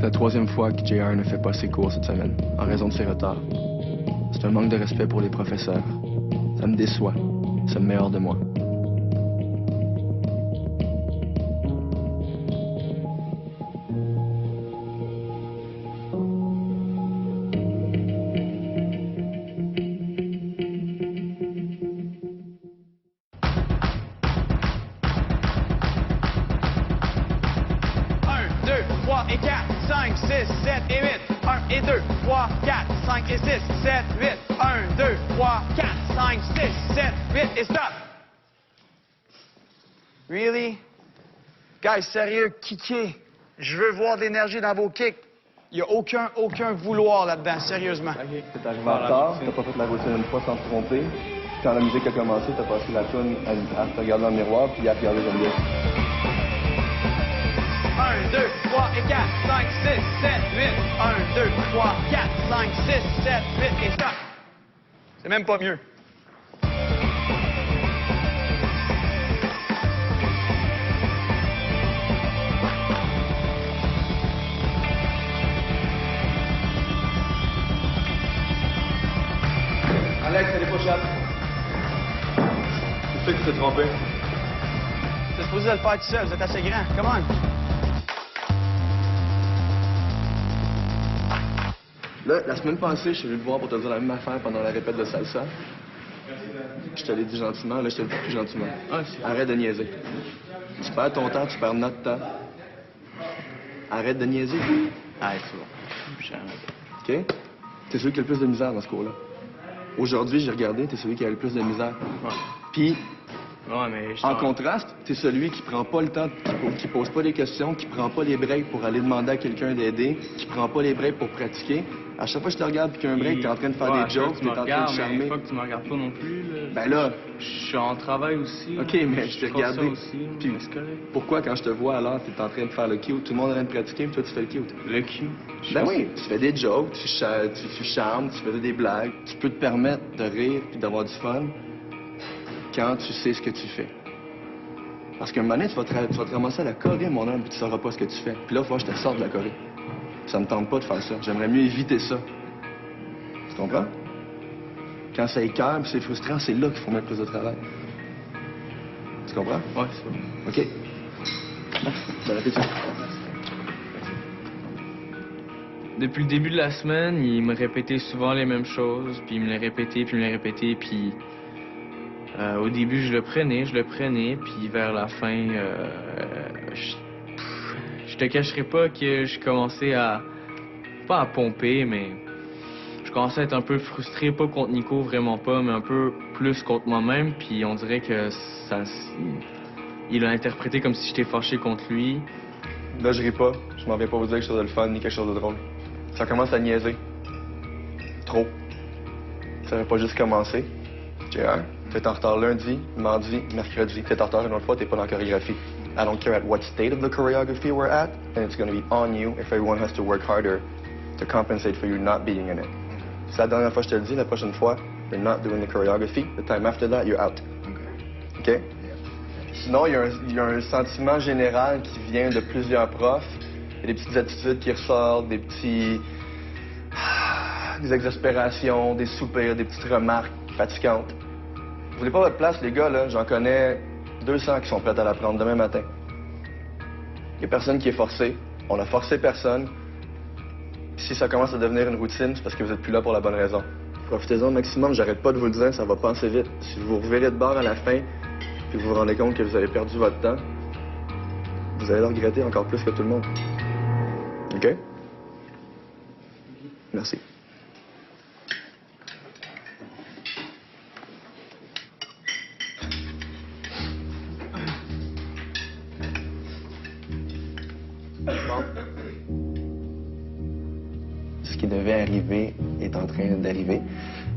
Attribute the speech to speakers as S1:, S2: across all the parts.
S1: la troisième fois que JR ne fait pas ses cours cette semaine, en raison de ses retards. C'est un manque de respect pour les professeurs. Ça me déçoit. Ça me met hors de moi.
S2: Et 4, 5, 6, 7 et 8. 1 et 2, 3, 4, 5 et 6, 7, 8. 1, 2, 3, 4, 5, 6, 7, 8 et stop. Really? Guys, sérieux, kickez. Je veux voir de l'énergie dans vos kicks. Il n'y a aucun vouloir là-dedans, sérieusement.
S1: OK. T'es arrivé en retard, t'as pas fait la routine une fois sans te tromper. Quand la musique a commencé, t'as passé la toune à te regarder dans le miroir puis à regarder comme bien.
S2: 1, 2, 3 et 4, 5, 6, 7, 8. 1, 2, 3, 4, 5, 6, 7, 8 et stop. C'est même pas mieux.
S1: Alex, fais des push-ups. C'est ça qui s'est trompé.
S2: T'es supposé le faire tout seul, vous êtes assez grand. Come on.
S1: Là, la semaine passée, je suis venu te voir pour te dire la même affaire pendant la répète de salsa. Je te l'ai dit gentiment, là, je te le dis plus gentiment. Arrête de niaiser. Tu perds ton temps, tu perds notre temps. Arrête de niaiser.
S2: Arrête, c'est bon.
S1: OK? T'es celui qui a le plus de misère dans ce cours-là. Aujourd'hui, j'ai regardé, t'es celui qui a le plus de misère.
S2: Ouais.
S1: Puis,
S2: Ouais, mais
S1: en contraste, t'es celui qui prend pas le temps, qui pose pas des questions, qui prend pas les breaks pour aller demander à quelqu'un d'aider, qui prend pas les breaks pour pratiquer. À chaque fois que je te regarde puis qu'il y a un break, t'es en train de faire des jokes, t'es en train de charmer.
S3: Faut que tu me regardes pas non plus, là.
S1: Ben là...
S3: Je suis en travail aussi.
S1: OK,
S3: là.
S1: mais je t'ai regardé.
S3: Aussi,
S1: Puis
S3: mais c'est correct.
S1: pourquoi quand je te vois alors, t'es en train de faire le cute, tout le monde est en train de pratiquer, puis toi tu fais le cute?
S3: Le cul.
S1: Ben oui, tu fais des jokes, tu charmes, tu fais des blagues. Tu peux te permettre de rire puis d'avoir du fun quand tu sais ce que tu fais. Parce qu'un moment donné, tu vas te ramasser à la Corée, mon homme, puis tu sauras pas ce que tu fais. Puis là, il faut que je te sorte de la Corée. Ça me tente pas de faire ça. J'aimerais mieux éviter ça. Tu comprends? Quand ça écoeure puis c'est frustrant, c'est là qu'il faut mettre plus de travail. Tu comprends?
S3: Ouais, c'est bon.
S1: OK. Bon appétit.
S3: Depuis le début de la semaine, il me répétait souvent les mêmes choses, puis il me les répétait, puis il me les répétait, puis au début je le prenais, puis vers la fin, je te cacherai pas que je commençais pas à pomper, mais je commençais à être un peu frustré, pas contre Nico, vraiment pas, mais un peu plus contre moi-même, puis on dirait que il l'a interprété comme si j'étais fâché contre lui.
S1: Là, je ris pas. Je m'en viens pas vous dire quelque chose de le fun ni quelque chose de drôle. Ça commence à niaiser. Trop. Ça va pas juste commencer. JR, t'es en retard lundi, mardi, mercredi. T'es en retard une autre fois, t'es pas dans la chorégraphie. I don't care at what state of the choreography we're at, and it's going to be on you if everyone has to work harder to compensate for you not being in it. C'est la dernière fois que je te le dis, la prochaine fois, you're not doing the choreography. The time after that, you're out. OK? Sinon, il y a un sentiment général qui vient de plusieurs profs. Il y a des petites attitudes qui ressortent, des exaspérations, des soupirs, des petites remarques fatigantes. Vous voulez pas votre place, les gars, là? J'en connais 200 qui sont prêts à la prendre demain matin. Il y a personne qui est forcé. On a forcé personne. Puis si ça commence à devenir une routine, c'est parce que vous êtes plus là pour la bonne raison. Profitez-en au maximum, j'arrête pas de vous le dire, ça va passer vite. Si vous vous revirez de bord à la fin, puis vous vous rendez compte que vous avez perdu votre temps, vous allez le regretter encore plus que tout le monde. OK? Merci. Ce qui devait arriver est en train d'arriver.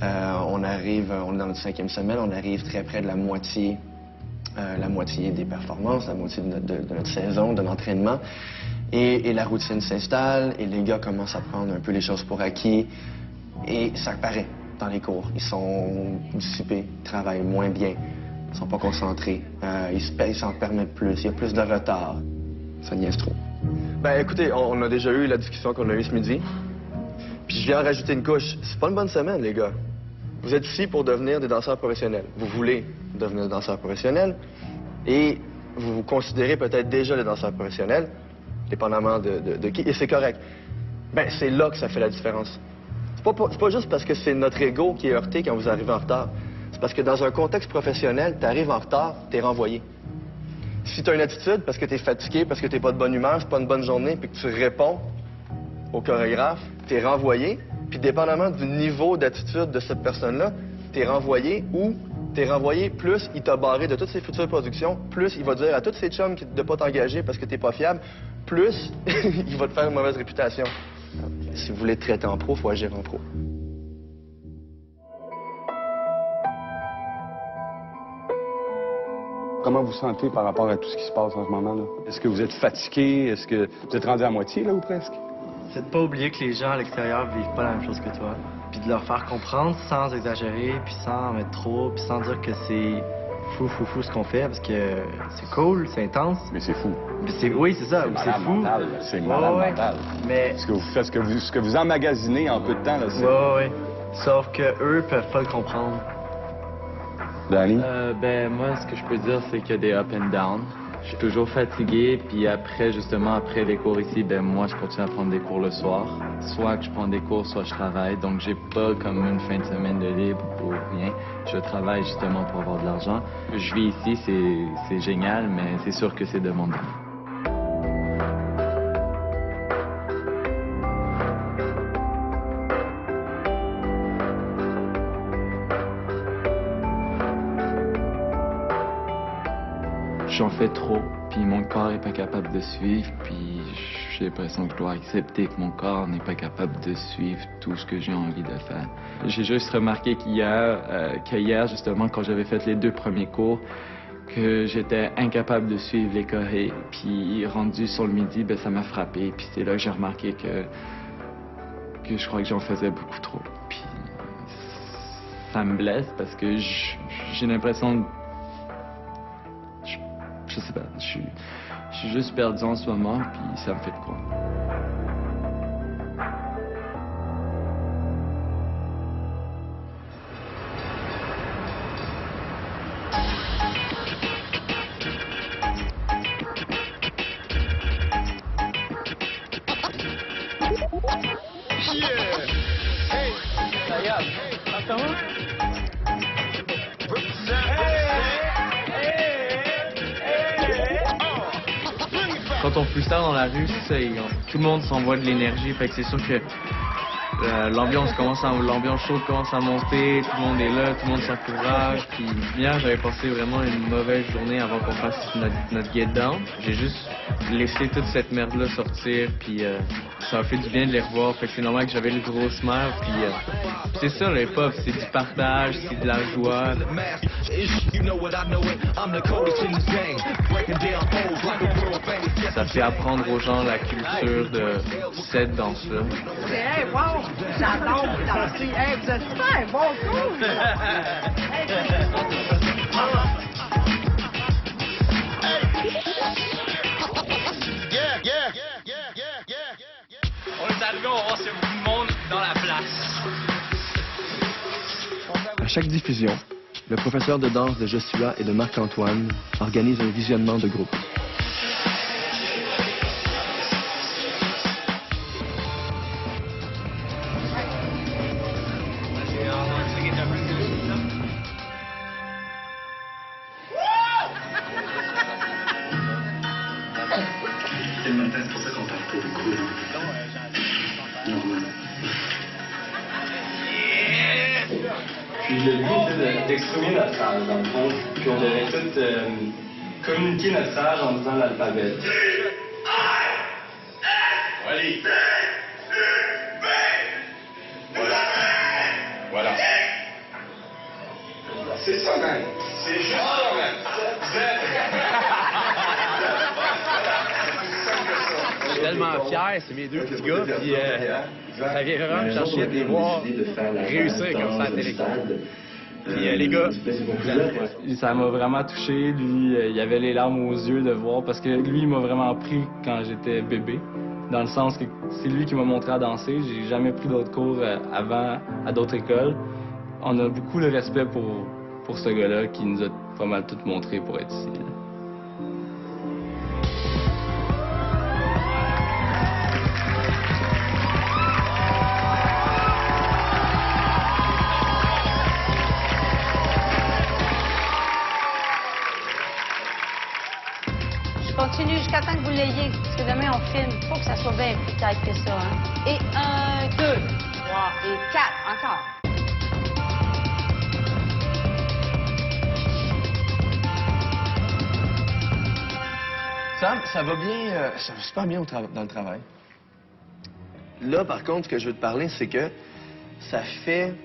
S1: On est dans notre 5e semaine, on arrive très près de la moitié des performances, la moitié de notre saison, de l'entraînement. Et la routine s'installe, et les gars commencent à prendre un peu les choses pour acquis. Et ça paraît dans les cours. Ils sont dissipés, ils travaillent moins bien, ils sont pas concentrés, ils s'en permettent plus, il y a plus de retard. Ça niaise trop. Ben écoutez, on a déjà eu la discussion qu'on a eue ce midi. Puis je viens en rajouter une couche. C'est pas une bonne semaine, les gars. Vous êtes ici pour devenir des danseurs professionnels. Vous voulez devenir des danseurs professionnels et vous vous considérez peut-être déjà des danseurs professionnels, dépendamment de qui, et c'est correct. Ben c'est là que ça fait la différence. C'est pas juste parce que c'est notre ego qui est heurté quand vous arrivez en retard. C'est parce que dans un contexte professionnel, t'arrives en retard, t'es renvoyé. Si t'as une attitude parce que t'es fatigué, parce que t'es pas de bonne humeur, c'est pas une bonne journée, puis que tu réponds au chorégraphe, t'es renvoyé, puis dépendamment du niveau d'attitude de cette personne-là, t'es renvoyé ou t'es renvoyé, plus il t'a barré de toutes ses futures productions, plus il va dire à tous ses chums de pas t'engager parce que t'es pas fiable, plus il va te faire une mauvaise réputation. Si vous voulez te traiter en pro, il faut agir en pro.
S4: Comment vous sentez par rapport à tout ce qui se passe en ce moment-là? Est-ce que vous êtes fatigué? Est-ce que vous êtes rendu à moitié, là, ou presque?
S5: C'est de pas oublier que les gens à l'extérieur vivent pas la même chose que toi. Puis de leur faire comprendre sans exagérer, puis sans en mettre trop, puis sans dire que c'est fou ce qu'on fait, parce que c'est cool, c'est intense.
S4: Mais c'est fou.
S5: Oui, c'est ça, c'est fou.
S4: Mental, c'est malade mental.
S5: Mais...
S4: Ce que vous faites, ce que vous emmagasinez en peu de temps, là, c'est...
S5: Ouais. Sauf que eux peuvent pas le comprendre.
S4: Danny?
S3: Ben moi, ce que je peux dire, c'est qu'il y a des up and down. Je suis toujours fatigué, puis après, justement, après les cours ici, ben moi, je continue à prendre des cours le soir. Soit que je prends des cours, soit je travaille. Donc, j'ai pas comme une fin de semaine de libre ou rien. Je travaille justement pour avoir de l'argent. Je vis ici, c'est génial, mais c'est sûr que c'est demandant. J'en fais trop, puis mon corps est pas capable de suivre, puis j'ai l'impression que je dois accepter que mon corps n'est pas capable de suivre tout ce que j'ai envie de faire. J'ai juste remarqué qu'hier, justement, quand j'avais fait les 2 premiers cours, que j'étais incapable de suivre les chorés, puis rendu sur le midi, ben ça m'a frappé, puis c'est là que j'ai remarqué que je crois que j'en faisais beaucoup trop. Puis ça me blesse parce que j'ai l'impression je sais pas, je suis juste perdu en ce moment, puis ça me fait de quoi. Quand on freestyle dans la rue, c'est ça, tout le monde s'envoie de l'énergie, fait que c'est sûr que l'ambiance chaude commence à monter, tout le monde est là, tout le monde s'encourage. Puis hier, j'avais passé vraiment une mauvaise journée avant qu'on fasse notre get down. J'ai juste laissé toute cette merde-là sortir, puis ça a fait du bien de les revoir. Fait que c'est normal que j'avais le gros smile, puis c'est ça le hip-hop, c'est du partage, c'est de la joie. Ça fait apprendre aux gens la culture de cette danse-là.
S6: Hey, wow! J'adore vous danser. Hey, vous êtes super bon coup!
S2: On est arrivé, on va voir s'il y a beaucoup de monde dans la place.
S1: À chaque diffusion, le professeur de danse de Joshua et de Marc-Antoine organise un visionnement de groupe.
S7: C'est le matin, c'est pour ça qu'on partait beaucoup.
S8: Puis le but était d'exprimer notre sage, dans le fond. Puis on devait tous communiquer notre sage en disant l'alphabet.
S2: Allez.
S8: Voilà. C'est ça, man. C'est juste ça, man.
S5: Je suis tellement fier, c'est mes 2 petits gars, puis ça vient vraiment me chercher de les voir réussir comme ça à la télé.
S1: Puis les gars,
S3: Ça m'a vraiment touché. Lui, il avait les larmes aux yeux de voir parce que lui, il m'a vraiment pris quand j'étais bébé. Dans le sens que c'est lui qui m'a montré à danser. J'ai jamais pris d'autres cours avant à d'autres écoles. On a beaucoup de respect pour ce gars-là qui nous a pas mal tout montré pour être ici. Là.
S9: Je continue jusqu'à temps que vous l'ayez, parce que demain on filme. Il faut que ça soit bien plus tard que ça. Hein? Et 1, 2, 3 et 4. Encore.
S1: Sam, ça va bien, ça va super bien dans le travail. Là, par contre, ce que je veux te parler, c'est que ça fait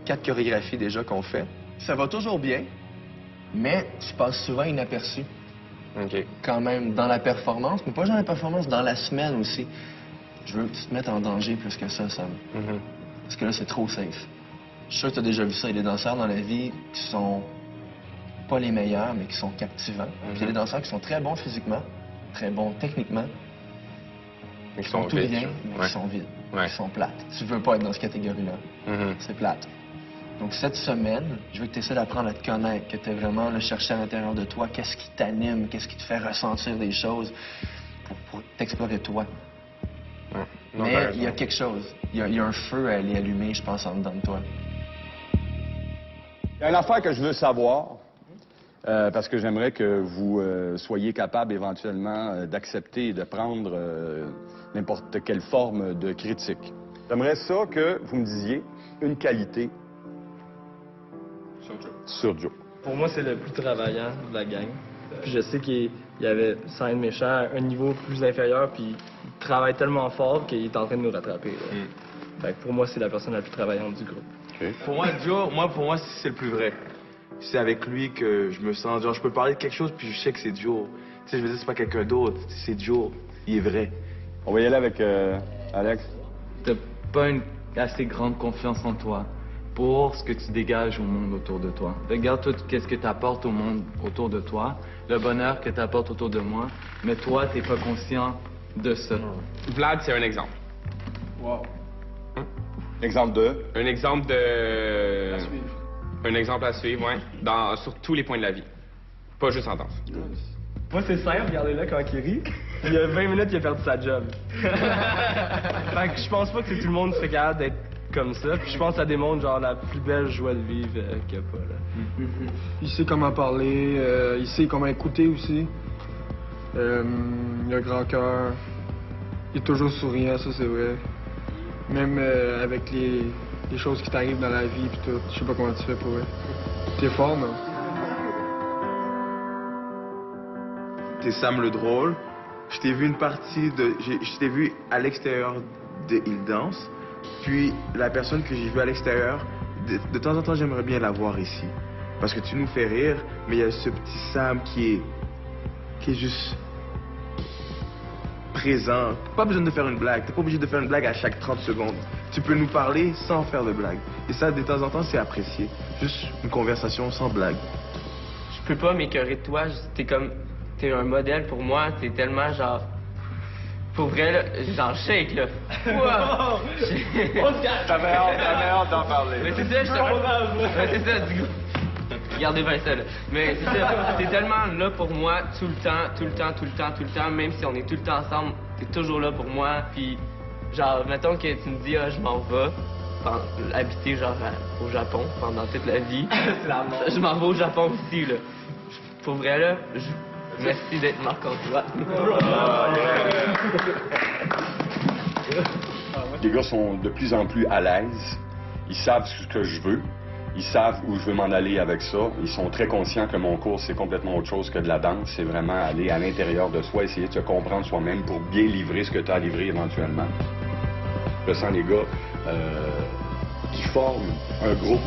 S1: 4 chorégraphies déjà qu'on fait. Ça va toujours bien, mais tu passes souvent inaperçu. OK. Quand même dans la performance, mais pas juste dans la performance, dans la semaine aussi. Je veux que tu te mettes en danger plus que ça, Sam. Parce que là, c'est trop safe. Je suis sûr que tu as déjà vu ça. Il y a des danseurs dans la vie qui sont pas les meilleurs, mais qui sont captivants. Puis il y a des danseurs qui sont très bons physiquement, très bons techniquement, mais qui sont tout bien, mais qui sont vides, qui sont plates. Tu veux pas être dans cette catégorie-là. C'est plate. Donc cette semaine, je veux que tu essaies d'apprendre à te connaître, que tu aies vraiment le chercher à l'intérieur de toi, qu'est-ce qui t'anime, qu'est-ce qui te fait ressentir des choses pour t'explorer toi. Mais il y a quelque chose, il y a un feu à aller allumer, je pense, en dedans de toi.
S4: Il y a une affaire que je veux savoir, parce que j'aimerais que vous soyez capable éventuellement d'accepter et de prendre n'importe quelle forme de critique. J'aimerais ça que vous me disiez une qualité sur Joe.
S3: Pour moi, c'est le plus travaillant de la gang. Puis je sais qu'il y avait, sans être méchant, un niveau plus inférieur, puis il travaille tellement fort qu'il est en train de nous rattraper. Fait que pour moi, c'est la personne la plus travaillante du groupe.
S10: Okay. Pour moi, Joe, pour moi, c'est le plus vrai. C'est avec lui que je me sens, genre, je peux parler de quelque chose, puis je sais que c'est Joe. Tu sais, je veux dire, c'est pas quelqu'un d'autre, c'est Joe. Il est vrai.
S4: On va y aller avec Alex.
S3: T'as pas une assez grande confiance en toi pour ce que tu dégages au monde autour de toi. Regarde tout ce que tu apportes au monde autour de toi, le bonheur que tu apportes autour de moi, mais toi, t'es pas conscient de ça.
S11: Vlad, c'est un exemple.
S4: Wow. Exemple de?
S11: Un exemple de... À suivre. Un exemple à suivre, oui, sur tous les points de la vie. Pas juste en danse.
S3: Moi, c'est simple, regardez-là quand il rit. Il y a 20 minutes, il a perdu sa job. Fait que je pense pas que tout le monde serait capable d'être comme ça. Puis je pense que ça démontre genre la plus belle joie de vivre qu'il n'y a pas, là.
S12: Il sait comment parler, il sait comment écouter aussi. Il a un grand cœur. Il est toujours souriant, ça c'est vrai. Même avec les choses qui t'arrivent dans la vie pis tout. Je sais pas comment tu fais pour eux. T'es fort, non?
S10: T'es Sam le drôle. Je t'ai vu une partie de... Je t'ai vu à l'extérieur de Il Danse. Puis la personne que j'ai vue à l'extérieur, de temps en temps, j'aimerais bien la voir ici. Parce que tu nous fais rire, mais il y a ce petit Sam qui est juste présent. Pas besoin de faire une blague. T'es pas obligé de faire une blague à chaque 30 secondes. Tu peux nous parler sans faire de blague. Et ça, de temps en temps, c'est apprécié. Juste une conversation sans blague.
S13: Je peux pas m'écœurer de toi. T'es un modèle pour moi. T'es tellement genre... Pour vrai, là, j'en shake, là. Wow!
S10: T'avais hâte d'en parler.
S13: Mais c'est ça, c'est ça, du coup. Regardez bien ça, là. Mais c'est ça, t'es tellement là pour moi tout le temps, même si on est tout le temps ensemble, t'es toujours là pour moi. Puis, genre, mettons que tu me dis, je m'en vais habiter, genre, au Japon pendant toute la vie. Je m'en vais au Japon aussi, là. Pour vrai, là, merci d'être Marc-Antoine.
S4: Les gars sont de plus en plus à l'aise. Ils savent ce que je veux. Ils savent où je veux m'en aller avec ça. Ils sont très conscients que mon cours, c'est complètement autre chose que de la danse. C'est vraiment aller à l'intérieur de soi, essayer de se comprendre soi-même pour bien livrer ce que tu as à livrer éventuellement. Je sens les gars qui forment un groupe